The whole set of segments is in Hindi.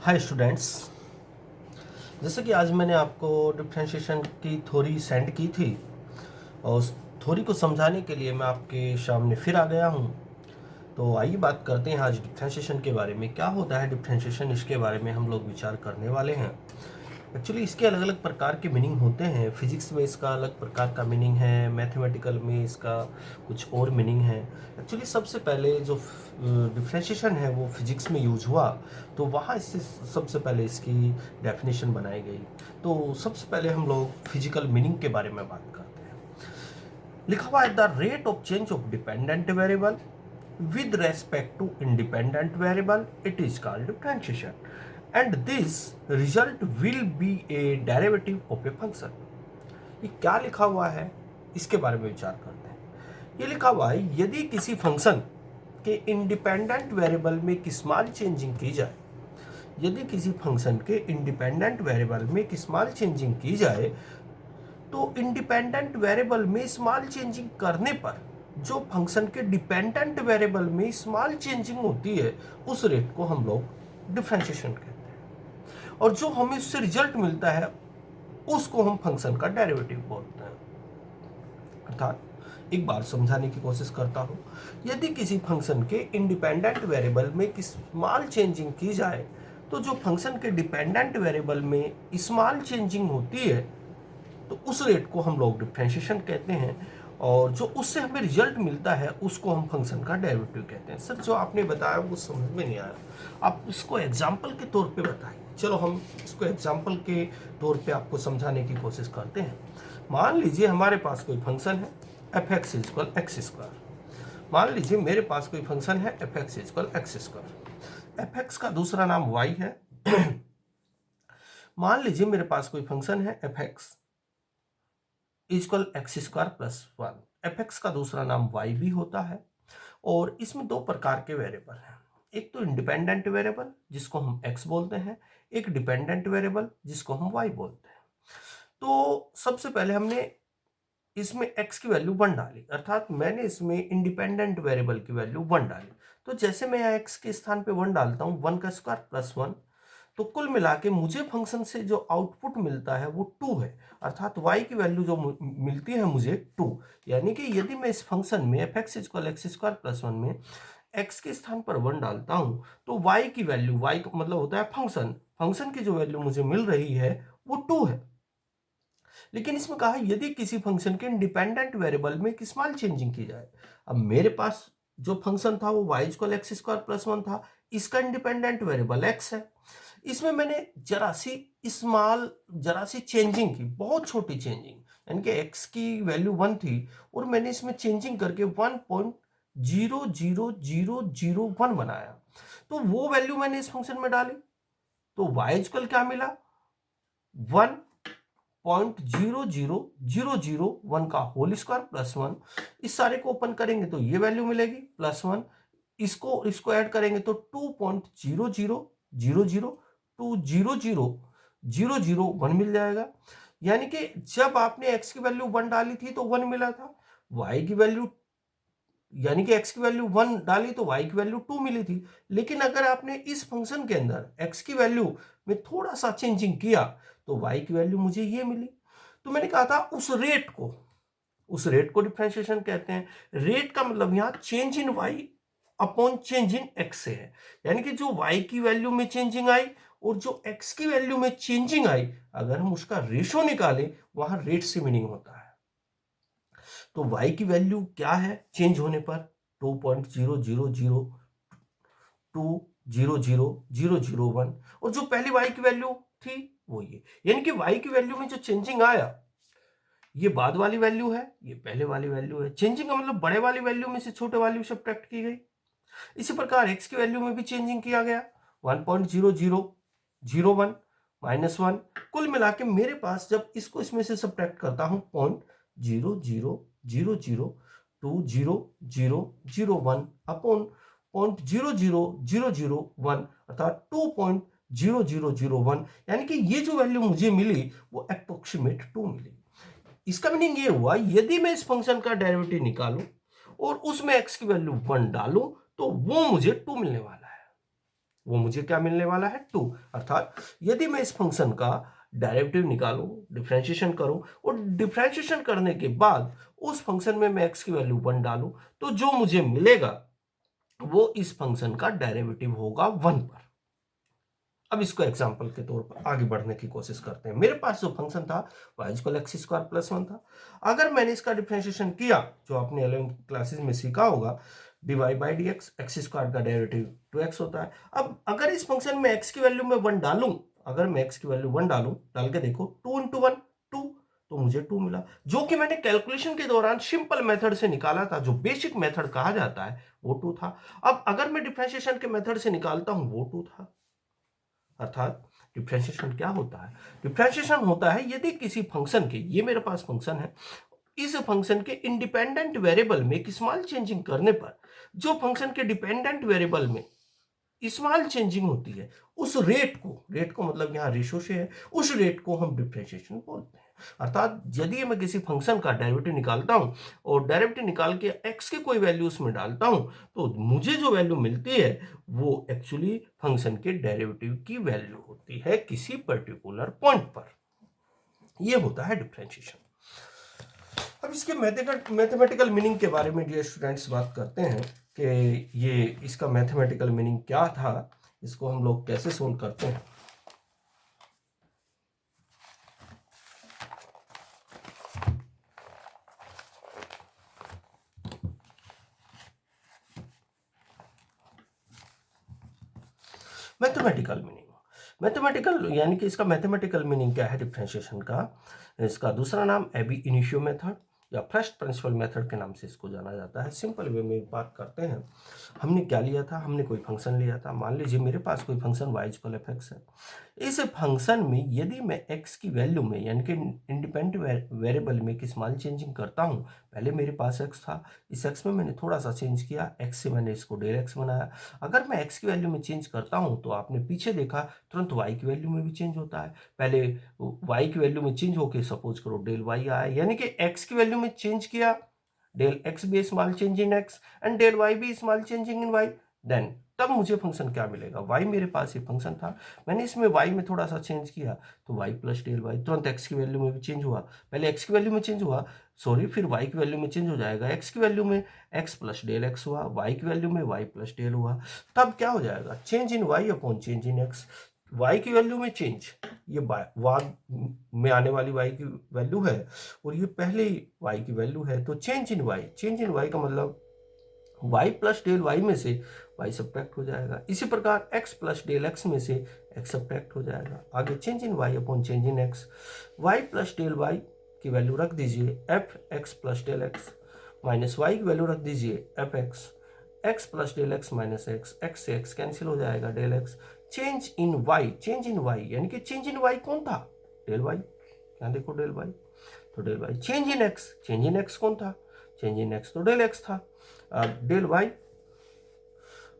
Hi students. जैसे कि आज मैंने आपको डिफरेंशिएशन की थ्योरी सेंड की थी और उस थ्योरी को समझाने के लिए मैं आपके सामने फिर आ गया हूँ। तो आइए बात करते हैं आज डिफरेंशिएशन के बारे में। क्या होता है डिफरेंशिएशन, इसके बारे में हम लोग विचार करने वाले हैं। एक्चुअली इसके अलग अलग प्रकार के मीनिंग होते हैं। फिजिक्स में इसका अलग प्रकार का मीनिंग है, मैथमेटिकल में इसका कुछ और मीनिंग है। एक्चुअली सबसे पहले जो डिफ्रेंशिएशन है वो फिजिक्स में यूज हुआ, तो वहाँ इससे सबसे पहले इसकी डेफिनेशन बनाई गई। तो सबसे पहले हम लोग फिजिकल मीनिंग के बारे में बात करते हैं। लिखा हुआ है the rate of change of dependent variable with respect to independent variable, it is called differentiation, and this result will be a derivative of a function। ये क्या लिखा हुआ है इसके बारे में विचार करते हैं। ये लिखा हुआ है यदि किसी फंक्शन के इंडिपेंडेंट वेरिएबल में एक स्मॉल चेंजिंग की जाए, यदि किसी फंक्शन के इंडिपेंडेंट वेरिएबल में एक स्मॉल चेंजिंग की जाए, तो इंडिपेंडेंट वेरिएबल में स्मॉल चेंजिंग करने पर जो फंक्शन के डिपेंडेंट वेरिएबल में स्मॉल चेंजिंग होती है उस रेट को हम लोग डिफरेंशिएशन कहते हैं, और जो हमें उससे रिजल्ट मिलता है उसको हम फंक्शन का डेरिवेटिव बोलते हैं। अर्थात एक बार समझाने की कोशिश करता हूं। यदि किसी फंक्शन के इंडिपेंडेंट वेरिएबल में स्मॉल चेंजिंग की जाए, तो जो फंक्शन के डिपेंडेंट वेरिएबल में स्मॉल चेंजिंग होती है तो उस रेट को हम लोग डिफरेंशिएशन कहते हैं, और जो उससे हमें रिजल्ट मिलता है उसको हम फंक्शन का डेरिवेटिव कहते हैं। सर जो आपने बताया वो समझ में नहीं आया, आप इसको एग्जाम्पल के तौर पे बताइए। चलो हम इसको एग्जाम्पल के तौर पे आपको समझाने की कोशिश करते हैं। मान लीजिए हमारे पास कोई फंक्शन है F X is equal X square. मान लीजिए मेरे पास कोई फंक्शन है F X is equal X square. F X का दूसरा नाम वाई है। मान लीजिए मेरे पास कोई फंक्शन है F X is equal X square plus one. F X का दूसरा नाम वाई भी होता है, और इसमें दो प्रकार के वेरिएबल हैं। एक तो इंडिपेंडेंट वेरिएबल जिसको हम एक्स बोलते हैं, एक डिपेंडेंट वेरिएबल जिसको हम वाई बोलते हैं। तो सबसे पहले हमने इसमें एक्स की वैल्यू 1 डाली, अर्थात मैंने इसमें इंडिपेंडेंट वेरिएबल की वैल्यू 1 डाली। तो जैसे मैं यहाँ एक्स के स्थान पे 1 डालता हूँ, 1 का स्क्वायर प्लस 1, तो कुल मिला के मुझे फंक्शन से जो आउटपुट मिलता है वो 2 है, अर्थात y की वैल्यू जो मिलती है मुझे 2। यानी कि यदि मैं इस फंक्शन में F x equal x square plus 1 में x के स्थान पर 1 डालता हूं, तो y की वैल्यू, y का मतलब होता है फंक्शन, फंक्शन की जो वैल्यू मुझे मिल रही है वो 2 है। लेकिन इसमें कहा यदि किसी फंक्शन के इंडिपेंडेंट वेरिएबल में एक स्मॉल चेंजिंग की जाए। अब मेरे पास जो फंक्शन था वो y equal x square plus 1 था, इसका इंडिपेंडेंट वेरिएबल x है। इसमें मैंने जरा सी चेंजिंग की, बहुत छोटी चेंजिंग, यानी कि x की वैल्यू 1 थी और मैंने इसमें चेंजिंग करके 1.00001 बनाया। तो वो वैल्यू मैंने इस फंक्शन में डाली, तो y इक्वल क्या मिला, 1.00001 का होल स्क्वायर प्लस 1। इस सारे को ओपन करेंगे तो ये वैल्यू मिलेगी प्लस 1, इसको ऐड करेंगे तो 2.000200001 मिल जाएगा। यानी कि जब आपने x की वैल्यू 1 डाली थी तो 1 मिला था, y की वैल्यू यानी कि x की वैल्यू 1 डाली तो y की वैल्यू 2 मिली थी। लेकिन अगर आपने इस फंक्शन के अंदर x की वैल्यू में थोड़ा सा चेंजिंग किया तो y की वैल्यू मुझे ये मिली। तो मैंने कहा था उस रेट को डिफरेंशिएशन कहते हैं। रेट का मतलब यहां change in y upon change in x से है, यानी कि जो y की वैल्यू में चेंजिंग आई और जो x की वैल्यू में चेंजिंग आई, अगर हम उसका रेशो निकालें वहां रेट से मीनिंग होता है। तो y की वैल्यू क्या है चेंज होने पर, 2.000200001, और जो पहली y की वैल्यू थी वो ये, यानी कि y की वैल्यू में जो चेंजिंग आया ये बाद वाली वैल्यू है, ये पहले वाली वैल्यू है। चेंजिंग का मतलब बड़े वाली वैल्यू में से छोटे वाली सब्ट्रैक्ट की गई। इसी प्रकार x की वैल्यू में भी चेंजिंग किया गया, 1.0001 -1। कुल मिला के मेरे पास जब इसको इसमें से सब्ट्रैक्ट करता हूं 0.000200001 अपॉन 0.00001, अर्थात 2.0001, यानी कि ये जो वैल्यू मुझे मिली वो अप्रोक्सीमेट 2 मिली। इसका मीनिंग ये हुआ यदि मैं इस फंक्शन का डेरिवेटिव निकालूं और उसमें x की वैल्यू 1 डालूं तो वो मुझे 2 मिलने वाला है। वो मुझे क्या मिलने वाला है 2। अर्थात यदि मैं इस फंक्शन का डेरिवेटिव निकालूं, डिफरेंशिएशन करूं और डिफरेंशिएशन करने के बाद उस फंक्शन में मैं x की वैल्यू 1 डालूं तो जो मुझे मिलेगा वो इस फंक्शन का डेरिवेटिव होगा 1 पर। अब इसको एग्जांपल के तौर पर आगे बढ़ने की कोशिश करते हैं। मेरे पास जो फंक्शन था y = x² + 1 था। अगर मैंने इसका डिफरेंशिएशन किया, जो आपने 11th क्लासेस में सीखा होगा, dy/dx, x² का डेरिवेटिव 2x होता है। अब अगर इस फंक्शन में x की वैल्यू मैं 1 डालूं, अगर मैं x की वैल्यू 1 डालूं, डाल के देखो 2 × 1 2, तो मुझे 2 मिला, जो कि मैंने कैलकुलेशन के दौरान सिंपल मेथड से निकाला था, जो बेसिक मेथड कहा जाता है, वो 2 था। अब अगर मैं डिफरेंशिएशन के मेथड से निकालता हूं, वो 2 था। अर्थात डिफरेंशिएशन क्या होता है? डिफरेंशिएशन होता है यदि किसी फंक्शन के, ये मेरे पास फंक्शन है, इस फंक्शन के इंडिपेंडेंट वेरिएबल में एक स्मॉल चेंजिंग करने पर जो फंक्शन के डिपेंडेंट वेरिएबल में स्मॉल चेंजिंग होती है, उस रेट को मतलब यहां रेशो से है, उस रेट को हम डिफरेंशिएशन बोलते हैं। अर्थात यदि मैं किसी फंक्शन का डेरिवेटिव निकालता हूं और डेरिवेटिव निकाल के x की कोई वैल्यू उसमें डालता हूं, तो मुझे जो वैल्यू मिलती है वो एक्चुअली फंक्शन के डेरिवेटिव की वैल्यू होती है किसी पर्टिकुलर पॉइंट पर। यह होता है डिफरेंशिएशन। अब इसके मैथमेटिकल मीनिंग के बारे में डियर स्टूडेंट्स बात करते हैं कि ये इसका मैथमेटिकल मीनिंग क्या था, इसको हम लोग कैसे सोल्व करते हैं। मैथमेटिकल यानी कि इसका मैथमेटिकल मीनिंग क्या है डिफरेंशिएशन का? इसका दूसरा नाम एबी इनिशियो मेथड या फर्स्ट प्रिंसिपल मेथड के नाम से इसको जाना जाता है। सिंपल वे में बात करते हैं, हमने क्या लिया था, हमने कोई फंक्शन लिया था। मान लीजिए मेरे पास कोई फंक्शन y = fx है। इस फंक्शन में यदि मैं x की वैल्यू में यानी कि इंडिपेंडेंट वेरिएबल में एक स्मॉल चेंजिंग करता हूं, पहले मेरे पास x था, इस x में मैंने थोड़ा सा चेंज किया, x से मैंने इसको डेल x बनाया। अगर मैं x की वैल्यू में चेंज करता हूं तो आपने पीछे देखा तुरंत y की वैल्यू में भी चेंज होता है। पहले y की वैल्यू में चेंज होके सपोज करो डेल y आया, यानी कि x की वैल्यू में चेंज किया, डेल x भी small change in x and del y भी small changing in y, then तब मुझे फंक्शन क्या मिलेगा? y मेरे पास ये फंक्शन था, मैंने इसमें y में थोड़ा सा चेंज किया तो y + डेल y, तुरंत x की वैल्यू में भी चेंज हुआ। पहले x की वैल्यू में चेंज हुआ, सॉरी, फिर y की वैल्यू में चेंज हो जाएगा, x की वैल्यू में x + डेल x हुआ, y की वैल्यू में y + डेल हुआ। तब क्या हो जाएगा? Change in y upon change in x। y की वैल्यू में चेंज, ये बाद में आने वाली y की वैल्यू है और ये पहले ही y की वैल्यू है, तो चेंज इन y का मतलब y + डेल y में से y सब्ट्रैक्ट हो जाएगा। इसी प्रकार x + डेल x में से x सब्ट्रैक्ट हो जाएगा। आगे change in y upon change in x, y + del y की वैल्यू रख दीजिए fx + del x, minus y की वैल्यू रख दीजिए fx, x + del x minus x से x कैंसिल हो जाएगा, del x। Change in y यानी कि चेंज इन y कौन था? डेल y, यहाँ देखो डेल y, तो del y। Change in x कौन था? चेंज इन x तो डेल x था। अब del y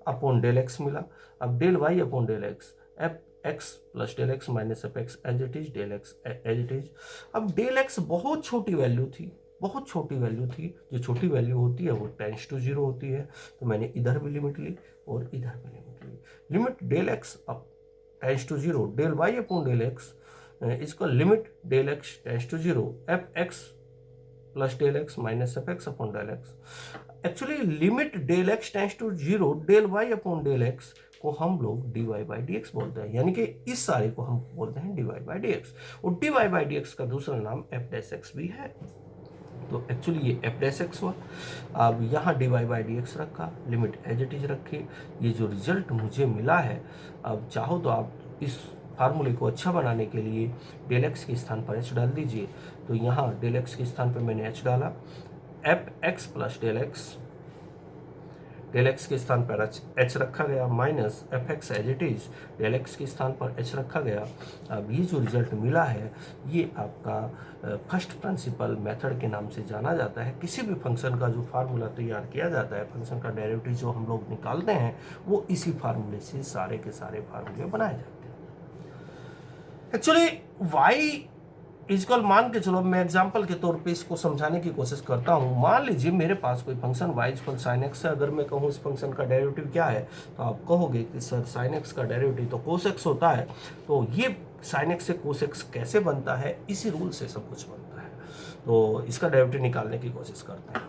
upon del x मिला। अब del y upon del x, fx + del x minus fx as it is, del x as it is. अब डेल x बहुत छोटी वैल्यू थी, जो छोटी वैल्यू होती है वो टेंड्स टू 0 होती है, तो मैंने इधर भी लिमिट ली और इधर भी लिमिट ली। लिमिट डेल x अब tends to 0, del y upon del x, इसका limit del x tends to 0, fx + del x minus fx upon del x। Actually limit del x tends to 0, del y upon del x को हम लोग dy/dx बोलते हैं, यानी कि इस सारे को हम बोलते हैं dy/dx, और dy/dx का दूसरा नाम f' भी है। तो एक्चुअली ये f' हुआ। अब यहाँ dy/dx रखा, लिमिट एज इट इज रखी, ये जो रिजल्ट मुझे मिला है, अब चाहो तो आप इस फार्मूले को अच्छा बनाने के लिए डेल x के स्थान पर h डाल दीजिए। तो यहाँ डेल x के स्थान पर मैंने h डाला, fx + डेल x के स्थान पर h रखा गया, minus fx as it is, del x के स्थान पर h रखा गया। अब ये जो रिजल्ट मिला है ये आपका फर्स्ट प्रिंसिपल मेथड के नाम से जाना जाता है। किसी भी फंक्शन का जो फार्मूला तैयार किया जाता है, फंक्शन का डेरिवेटिव जो हम लोग निकालते हैं, वो इसी फार्मूले से सारे के सारे फार्मूले बनाए जाते हैं। एक्चुअली y इक्वल मान के चलो, मैं एग्जांपल के तौर पे इसको समझाने की कोशिश करता हूँ। मान लीजिए मेरे पास कोई function y equal sine x है। अगर मैं कहूँ इस फंक्शन का डेरिवेटिव क्या है, तो आप कहोगे कि सर साइन एक्स का डेरिवेटिव तो कोस एक्स होता है। तो ये साइन एक्स से कोस एक्स कैसे बनता है, इसी रूल से सब कुछ बनता है। तो इसका डेरिवेटिव निकालने की कोशिश करते हैं।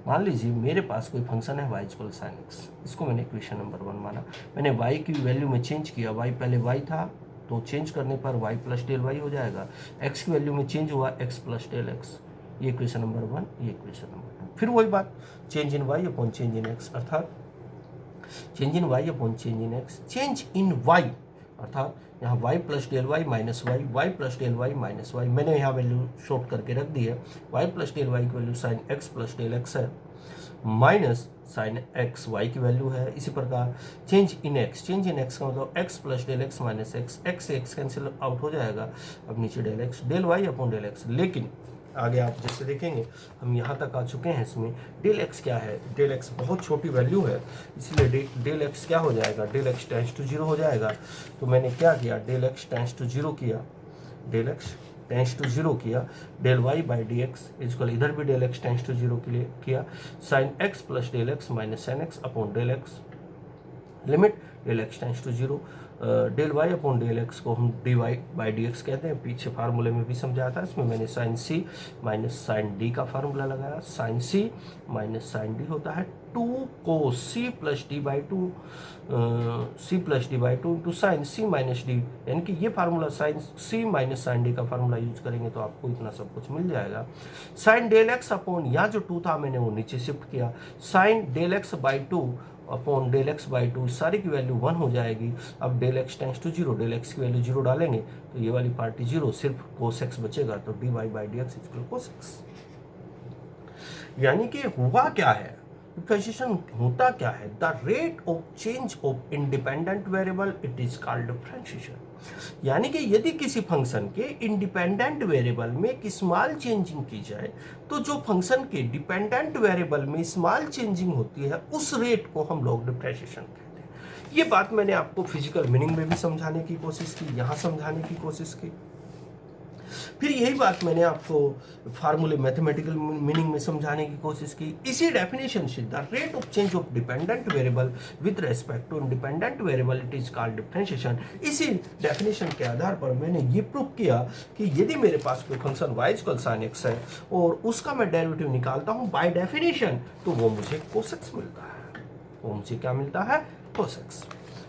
मान लीजिए मेरे पास कोई फंक्शन है y इक्वल साइन एक्स, इसको मैंने इक्वेशन नंबर 1 माना। मैंने y की वैल्यू में चेंज किया, y पहले y था तो चेंज करने पर y प्लस डेल वाई हो जाएगा। x की वैल्यू में चेंज हुआ, x प्लस डेल एक्स। ये इक्वेशन नंबर 1, ये इक्वेशन नंबर 2। फिर वही बात, change in y upon change in x, अर्थात change in y upon change in x। Change in y अर्थात यहाँ y plus del Y minus Y, Y plus del Y minus Y. मैंने यहाँ वैल्यू शॉर्ट करके रख दी है। y प्लस डेल वाई की value sine x plus del X है, माइनस साइन एक्स वाई की वैल्यू है। इसी प्रकार change in X, change in X का मतलब X plus del x minus X, X से एक्स कैंसिल आउट हो जाएगा। अब नीचे del X, del Y upon del X. लेकिन आगे आप जैसे देखेंगे हम यहाँ तक आ चुके हैं, इसमें डेल एक्स क्या है, डेल एक्स बहुत छोटी वैल्यू है, इसलिए डेल एक्स क्या हो जाएगा, del x tends to zero हो जाएगा। तो मैंने क्या किया, del x tends to zero किया, del x tends to zero किया। Del y by D x is equal, इधर भी del x tends to zero के लिए किया। Sine x plus del x minus sine x upon del x, limit del x tends to zero. Del Y upon del x को हम d Y by D x कहते हैं, पीछे फार्मूले में भी समझाया था। इसमें मैंने sine C minus sine D का फार्मूला लगाया। Sine C minus sine D होता है 2 cos C plus D by two, C plus D by two into sine C minus D. यानी कि ये formula sine C minus sine D का फार्मूला यूज करेंगे तो आपको इतना सब कुछ मिल जाएगा। साइन डेल एक्स अपॉन यहाँ जो 2 था मैंने वो नीचे शिफ्ट किया। Sine del x by two upon del x by two, सारी की वैल्यू 1 हो जाएगी। अब del x tends to zero, del x की वैल्यू 0 डालेंगे तो ये वाली पार्टी 0, सिर्फ कोस एक्स बचेगा। तो D Y by D X equal cos X. यानी कि हुआ क्या है, डिफरेंशिएशन होता क्या है, the rate of change of independent variable, it is called differentiation. यानी कि यदि किसी फंक्शन के इंडिपेंडेंट वेरिएबल में एक स्मॉल चेंजिंग की जाए तो जो फंक्शन के डिपेंडेंट वेरिएबल में स्मॉल चेंजिंग होती है उस रेट को हम लोग डिफरेंशिएशन कहते हैं। ये बात मैंने आपको फिजिकल मीनिंग में भी समझाने की कोशिश की, यहाँ समझाने की कोशिश की। फिर यही बात मैंने आपको फार्मूले मैथमेटिकल मीनिंग में समझाने की कोशिश की। इसी डेफिनेशन से the rate of change of dependent variable with respect to independent variable, it is called differentiation. इसी डेफिनेशन के आधार पर मैंने ये प्रूव किया कि यदि मेरे पास कोई function y equal sine x है और उसका मैं डेरिवेटिव निकालता हूँ बाय डेफिनेशन, तो वो मुझे cos x मिलता है। वो मुझे क्या मिलता है, cos x।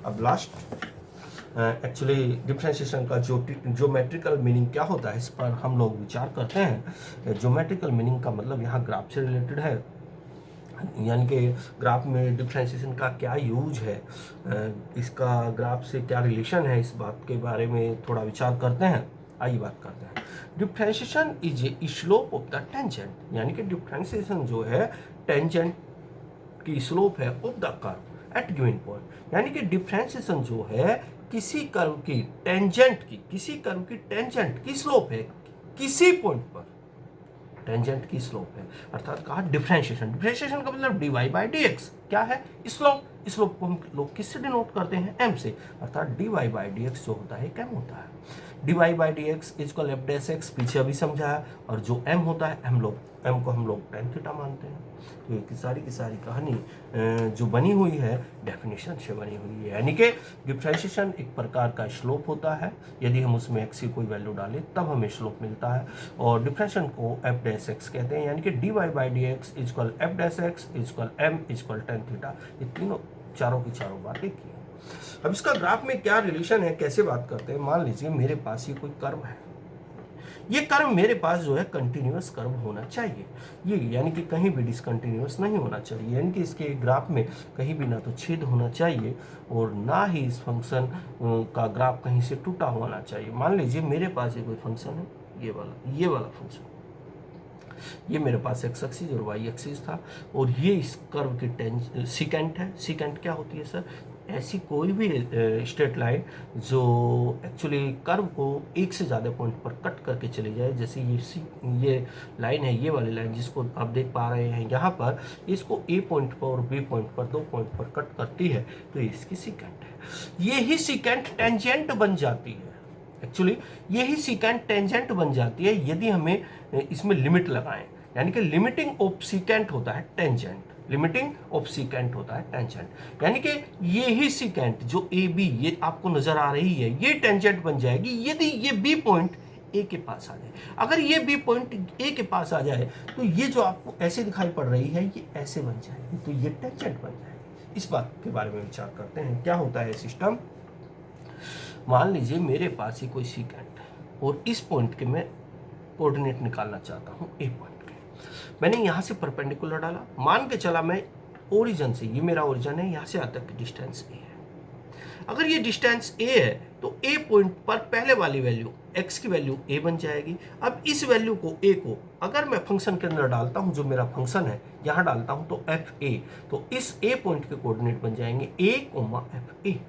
अब लास्ट एक्चुअली डिफरेंशिएशन का ज्योमेट्रिकल मीनिंग क्या होता है, इस पर हम लोग विचार करते हैं। ज्योमेट्रिकल मीनिंग का मतलब यहाँ ग्राफ से रिलेटेड है, यानी कि ग्राफ में डिफरेंशिएशन का क्या यूज है, इसका ग्राफ से क्या रिलेशन है, इस बात के बारे में थोड़ा विचार करते हैं। आइए बात करते हैं। Differentiation is a slope of the tangent, यानी कि डिफरेंशिएशन जो है टेंजेंट की स्लोप है of the curve at given point. यानी कि डिफरेंशिएशन जो है किसी कर्व की टेंजेंट की, किसी कर्व की टेंजेंट की स्लोप है, किसी पॉइंट पर टेंजेंट की स्लोप है, अर्थात कहा डिफरेंशिएशन। डिफरेंशिएशन का मतलब D Y by D X क्या है, स्लोप। स्लोप को हम लोग किससे डिनोट करते हैं, एम से, अर्थात D Y by D X जो होता है एम होता है। D Y by D x is equal F dash X, पीछे अभी समझाया, और जो एम होता है एम को हम लोग टेन थीटा मानते हैं। तो ये की सारी कहानी जो बनी हुई है डेफिनेशन से बनी हुई है। यानी कि डिफरेंशिएशन एक प्रकार का स्लोप होता है, यदि हम उसमें एक्स की कोई वैल्यू डालें तब हमें स्लोप मिलता है, और डिफरेंशिएशन को एफ डैश एक्स कहते हैं। यानी कि D Y by D x is equal F dash X is equal M is equal tan theta. ये तीनों चारों की चारों बातें की। अब इसका ग्राफ में क्या रिलेशन है, कैसे बात करते हैं। मान लीजिए मेरे पास ये कोई कर्व है, ये कर्व मेरे पास जो है कंटिन्यूअस कर्व होना चाहिए, ये यानी कि कहीं भी डिसकंटिन्यूअस नहीं होना चाहिए, यानी कि इसके ग्राफ में कहीं भी ना तो छेद होना चाहिए और ना ही इस फंक्शन का ग्राफ कहीं से टूटा होना चाहिए। मान लीजिए मेरे पास ये कोई फंक्शन है, ये वाला फंक्शन, ये मेरे पास एक्स एक्सिस और वाई एक्सिस था, और ये इस कर्व की सीकेंट है। सीकेंट क्या होती है सर, ऐसी कोई भी स्ट्रेट लाइन जो एक्चुअली कर्व को एक से ज़्यादा पॉइंट पर कट करके चली जाए। जैसे ये लाइन है, ये वाली लाइन जिसको आप देख पा रहे हैं यहाँ पर, इसको ए पॉइंट पर और बी पॉइंट पर, 2 पॉइंट पर कट करती है, तो ये इसकी सीकेंट है। ये ही सीकेंट टेंजेंट बन जाती है, एक्चुअली यही सीकेंट टेंजेंट बन जाती है यदि हमें इसमें लिमिट लगाएं, यानी कि लिमिटिंग ऑफ सीकेंट होता है टेंजेंट, लिमिटिंग ऑफ सीकेंट होता है टेंजेंट, यानी कि ये ही सीकेंट जो ए बी ये आपको नजर आ रही है ये टेंजेंट बन जाएगी यदि ये बी पॉइंट ए के पास आ जाए। अगर ये बी पॉइंट ए के पास आ जाए तो ये जो आपको ऐसे दिखाई पड़ रही है ये ऐसे बन जाएगी, तो ये टेंजेंट बन जाएगी। इस बात के बारे में विचार करते हैं क्या होता है सिस्टम। मान लीजिए मेरे पास ही कोई सीकेंट है और इस पॉइंट के मैं कोऑर्डिनेट निकालना चाहता हूँ ए पॉइंट के। मैंने यहाँ से परपेंडिकुलर डाला, मान के चला मैं ओरिजिन से, ये मेरा ओरिजिन है, यहाँ से यहाँ तक की डिस्टेंस ए है। अगर ये डिस्टेंस ए है तो ए पॉइंट पर पहले वाली वैल्यू एक्स की वैल्यू ए बन जाएगी। अब इस वैल्यू को ए को अगर मैं फंक्शन के अंदर डालता हूँ, जो मेरा फंक्शन है यहाँ डालता हूँ तो एफ ए, तो इस ए पॉइंट के कोऑर्डिनेट बन जाएंगे ए कोमा एफ ए।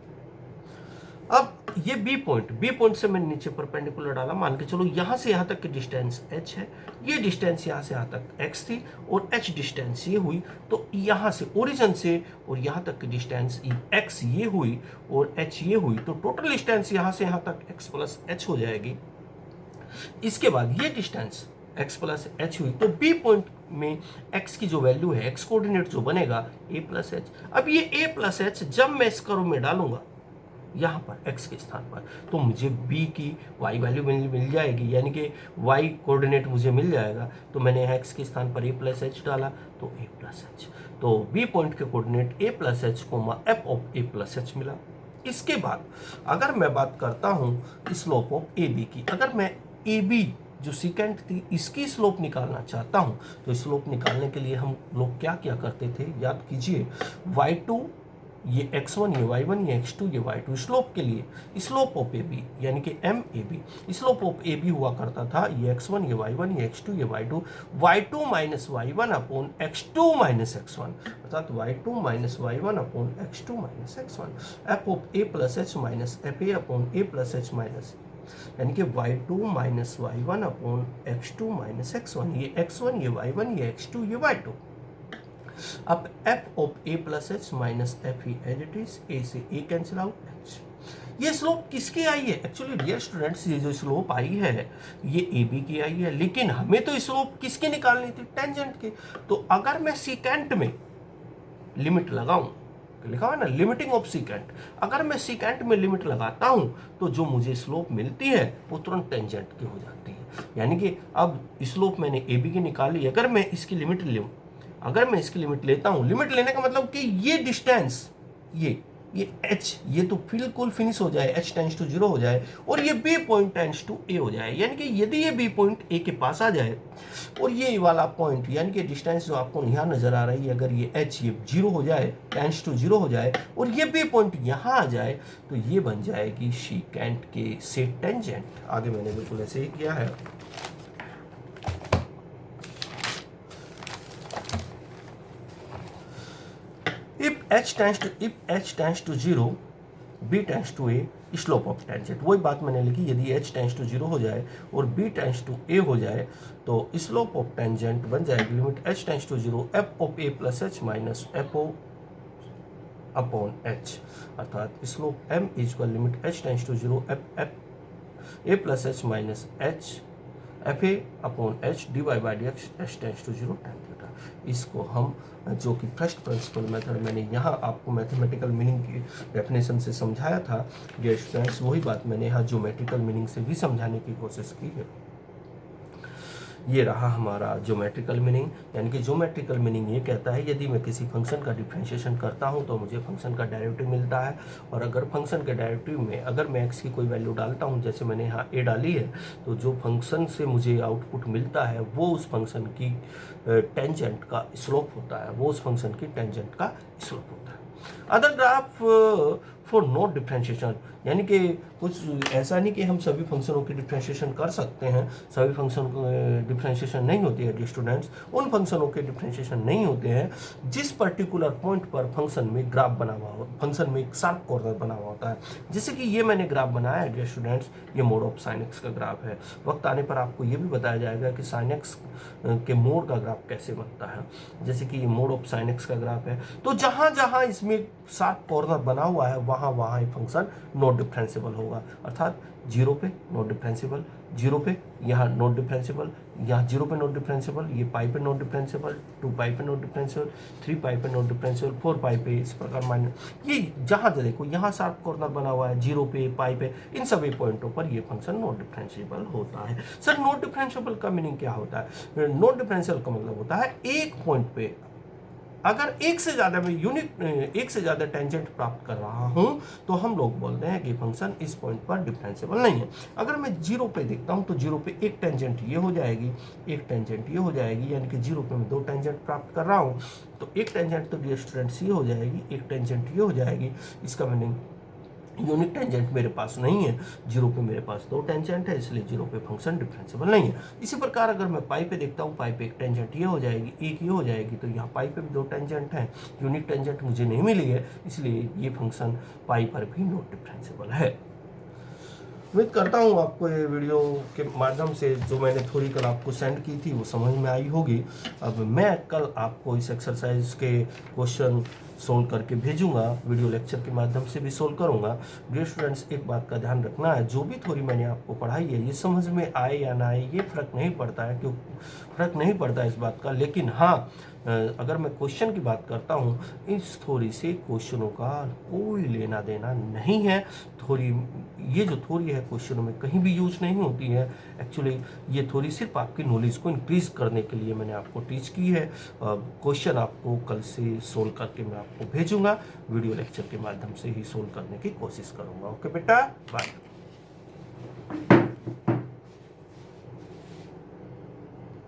अब ये बी पॉइंट से मैंने नीचे परपेंडिकुलर डाला, मान के चलो यहाँ से यहाँ तक की डिस्टेंस h है, ये डिस्टेंस यहाँ से यहाँ तक x थी और h डिस्टेंस ये हुई, तो यहाँ से ओरिजिन से और यहाँ तक की डिस्टेंस x ये हुई और h ये हुई, तो टोटल डिस्टेंस यहाँ से यहाँ तक x प्लस h हो जाएगी। इसके बाद ये डिस्टेंस x प्लस h हुई, तो b पॉइंट में x की जो वैल्यू है, x कोऑर्डिनेट जो बनेगा a प्लस h। अब ये a प्लस h जब मैं इस कर्व में डालूंगा यहाँ पर x के स्थान पर, तो मुझे b की y वैल्यू मिल जाएगी, यानी कि y कोऑर्डिनेट मुझे मिल जाएगा। तो मैंने x के स्थान पर a प्लस एच डाला तो a प्लस एच, तो b पॉइंट के coordinate a plus H coma F of a plus H मिला। इसके बाद अगर मैं बात करता हूँ स्लोप ऑफ ए बी की, अगर मैं ए बी जो सीकेंट थी इसकी स्लोप निकालना चाहता हूँ, तो स्लोप निकालने के लिए हम लोग क्या क्या करते थे, याद कीजिए, y2 ये x1 ये y1 ये x2 ये y2, स्लोप के लिए स्लोप ऑफ ए बी यानी कि M A B, slope of A B हुआ करता था ये x1 ये y1 ये x2 ये y2, y2 minus y1 upon x2 minus x1, अर्थात y2 minus y1 upon x2 minus x1, F of A plus H minus F A upon A plus H minus, यानी कि y2 minus y1 upon x2 minus x1, ये x1 ये y1 ये x2 ये y2। अब f of a plus H minus F E as it is, a से a कैंसिल आउट h। ये स्लोप किसकी आई है, एक्चुअली डियर स्टूडेंट्स ये जो स्लोप आई है ये ए बी की आई है, लेकिन हमें तो स्लोप किसकी निकालनी थी, टेंजेंट की। तो अगर मैं सीकेंट में लिमिट लगाऊं, लिखा हुआ ना लिमिटिंग ऑफ सीकेंट, अगर मैं सीकेंट में लिमिट लगाता हूं तो जो मुझे स्लोप मिलती है वो तुरंत टेंजेंट की हो जाती है। यानी कि अब स्लोप मैंने ए बी की निकाली, अगर मैं इसकी लिमिट लूँ, अगर मैं इसकी लिमिट लेता हूं, लिमिट लेने का मतलब कि ये डिस्टेंस ये h ये तो बिल्कुल फिनिश हो जाए, h टेंस टू 0 हो जाए और ये b point tends to a हो जाए, यानी कि यदि ये b पॉइंट a के पास आ जाए और ये वाला पॉइंट यानी कि डिस्टेंस जो आपको यहाँ नजर आ रही है, अगर ये h ये 0 हो जाए, टेंस टू 0 हो जाए और ये b पॉइंट यहाँ आ जाए, तो ये बन जाएगी सीकेंट के से टेंजेंट। आगे मैंने बिल्कुल ऐसे ही किया है। If h tends to 0, b tends to a, slope of tangent, वही बात मैंने लिखी, यदि h टेंस टू 0 हो जाए और b टेंस टू a हो जाए तो स्लोप ऑफ टेंजेंट बन जाएगी limit h tends to 0 f of a plus H minus F O upon h, अर्थात slope m is equal limit h tends to 0 f a plus H minus h F A upon H D Y by D X H tends to 0 tan theta. इसको हम जो कि फर्स्ट प्रिंसिपल मेथड मैंने यहाँ आपको मैथमेटिकल मीनिंग की डेफिनेशन से समझाया था डियर स्टूडेंट्स, वही बात मैंने यहाँ ज्योमेट्रिकल मीनिंग से भी समझाने की कोशिश की है। ये रहा हमारा ज्योमेट्रिकल मीनिंग, यानी कि ज्योमेट्रिकल मीनिंग ये कहता है यदि मैं किसी फंक्शन का डिफरेंशिएशन करता हूँ तो मुझे फंक्शन का डेरिवेटिव मिलता है, और अगर फंक्शन के डेरिवेटिव में अगर मैं x की कोई वैल्यू डालता हूँ, जैसे मैंने यहाँ a डाली है, तो जो फंक्शन से मुझे आउटपुट मिलता है वो उस फंक्शन की टेंजेंट का स्लोप होता है, वो उस फंक्शन की टेंजेंट का स्लोप होता है। Other graph for not differentiation, यानी कि कुछ ऐसा नहीं कि हम सभी फंक्शनों की डिफरेंशिएशन कर सकते हैं, सभी फंक्शन डिफरेंशिएशन नहीं होती है स्टूडेंट्स, उन फंक्शनों के डिफरेंशिएशन नहीं होते हैं जिस पर्टिकुलर पॉइंट पर फंक्शन में ग्राफ बना हुआ हो, फंक्शन में एक शार्प कॉर्नर बना हुआ होता है। जैसे कि ये मैंने ग्राफ बनाया है डियर स्टूडेंट्स, ये मोड ऑफ साइन एक्स का ग्राफ है। वक्त आने पर आपको ये भी बताया जाएगा कि साइन एक्स के मोड का ग्राफ कैसे बनता है, जैसे कि ये मोड ऑफ साइन एक्स का ग्राफ है। तो जहाँ जहाँ इसमें शार्प कॉर्नर बना हुआ है वहाँ ये फंक्शन नॉट डिफरेंशिएबल होगा। अर्थात 0 पे नॉट डिफरेंशिएबल, 0 पे यहाँ नॉट डिफरेंशिएबल, यहाँ 0 पे नॉट डिफरेंशिएबल, ये पाई पे नॉट डिफरेंशिएबल, 2 पाई पे नॉट डिफरेंशिएबल, 3 पाई पे नॉट डिफरेंशिएबल, 4 पाई पे, इस प्रकार माइनस। ये जहाँ से देखो यहाँ शार्प कॉर्नर बना हुआ है 0 पे, पाई पे, इन सभी पॉइंटों पर ये फंक्शन नॉट डिफरेंशिएबल होता है। सर नॉट डिफरेंशिएबल का मीनिंग क्या होता है? नॉट डिफरेंशिएबल का मतलब होता है एक पॉइंट पे अगर एक से ज़्यादा टेंजेंट प्राप्त कर रहा हूं तो हम लोग बोलते हैं कि फंक्शन इस पॉइंट पर डिफरेंशिएबल नहीं है। अगर मैं 0 पे देखता हूं तो 0 पे एक टेंजेंट ये हो जाएगी, एक टेंजेंट ये हो जाएगी, यानी कि 0 पे मैं 2 टेंजेंट प्राप्त कर रहा हूं तो एक टेंजेंट तो डियर स्टूडेंट्स ये हो जाएगी, एक टेंजेंट ये हो जाएगी। इसका मीनिंग यूनिट टेंजेंट मेरे पास नहीं है, 0 पे मेरे पास 2 टेंजेंट है, इसलिए 0 पे फंक्शन डिफरेंशिएबल नहीं है। इसी प्रकार अगर मैं पाई पे देखता हूँ, पाई पे एक टेंजेंट ये हो जाएगी, एक ये हो जाएगी, तो यहाँ पाई पे भी 2 टेंजेंट हैं, यूनिट टेंजेंट मुझे नहीं मिली है, इसलिए ये फंक्शन पाई पर भी नॉट डिफरेंशिएबल है। उम्मीद करता हूँ आपको ये वीडियो के माध्यम से जो मैंने थोड़ी कल आपको सेंड की थी वो समझ में आई होगी। अब मैं कल आपको इस एक्सरसाइज के क्वेश्चन सोल्व करके भेजूंगा, वीडियो लेक्चर के माध्यम से भी सोल्व करूंगा। डियर स्टूडेंट्स, एक बात का ध्यान रखना है, जो भी थ्योरी मैंने आपको पढ़ाई है ये समझ में आए या ना आए ये फर्क नहीं पड़ता है, क्यों फर्क नहीं पड़ता है इस बात का। लेकिन हाँ, अगर मैं क्वेश्चन की बात करता हूँ, इस थ्योरी से क्वेश्चनों का कोई लेना देना नहीं है। थ्योरी, ये जो थ्योरी है क्वेश्चनों में कहीं भी यूज नहीं होती है। एक्चुअली ये थ्योरी सिर्फ आपकी नॉलेज को इंक्रीज करने के लिए मैंने आपको टीच की है। क्वेश्चन आपको कल से सोल्व करके मैं आपको भेजूंगा, वीडियो लेक्चर के माध्यम से ही सोल्व करने की कोशिश करूंगा। ओके बेटा, बाय।